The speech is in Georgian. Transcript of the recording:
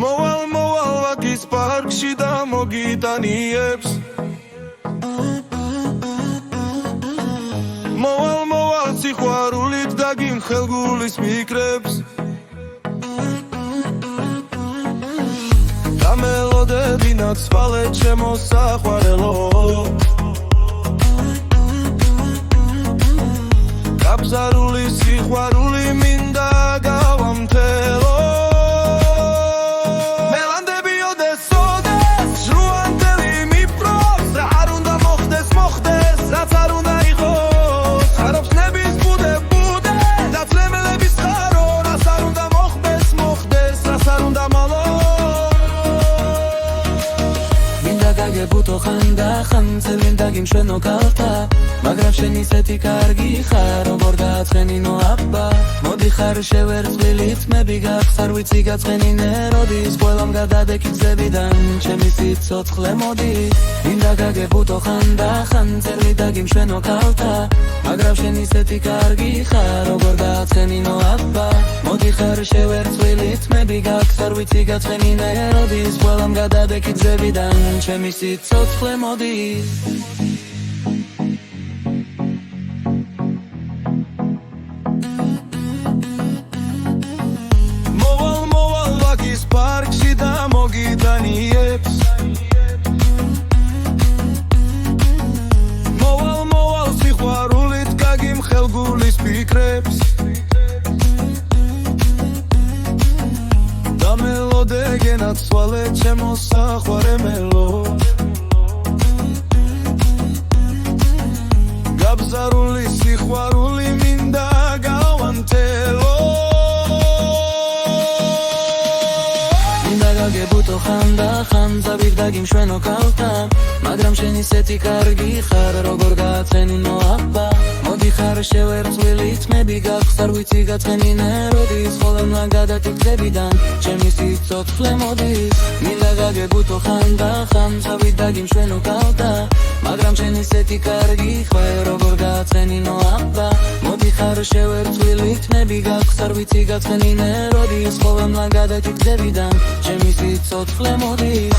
მოვალ ვაკის პარკში და მოგიტანიებს მოვალ სიყვარულით დაგიმხელგულის მიკრებს და მელოდები ნაცვალეთ ჩემო საყვარელო გაბზარული სიყვარული მინდა გავამთელო ხან წელენ დაგიმშვენო კალთა მაგრამ შენ ისეთი კარგი ხარ როგორ გააცხენინო აბა მოდი ხარ შევერწილით მები გახსარ ვიცი გაცხენინე როდის ყველამ გადადექი გზებიდან ჩემი სიცოცხლე მოდი მინდა გაგებუტო ხან და ხან წელენ დაგიმშვენო კალთა მაგრამ შენ ისეთი კარგი ხარ როგორ გააცხენინო აბა მოდი ხარ შევერწილით მები გახსარ ვიცი გაცხენინე როდის ყველამ გადადექი გზებიდან ჩემი სიცოცხლე მოდი მოვალ ვაკის პარკში და მოგიტანიებს მოვალ სიყვარულით გაგიმხელგულის ფიქრებს და მელოდები ნაცვალეთ ჩემო საყვარემელო გაბზარული სიყვარული მინდა გავამთელო მინდა გაგებუტო ხან და ხან ზავით დაგიმშვენო კალთა მაგრამ შენ ისეთი კარგი ხარ როგორ გააცხენინო აბა მოდი ხარ შევერწილით მები გახსარ ვიცი გაცხენინე როდის ხოლმე გადადიქცებიდან ჩემი სიცოცხლე მოდის მინდა გაგებუტო ხან და ხან ზავით დაგიმშვენო კალთა მაგრამ შენ ისეთი კარგი ხარ როგორ გააცხენინო აბა მოდი ხარ შევერწილით მები გახსარ ვიცი გაცხენინე როდის ხოლმე გადადიქცებიდან ჩემი სიცოცხლე მოდის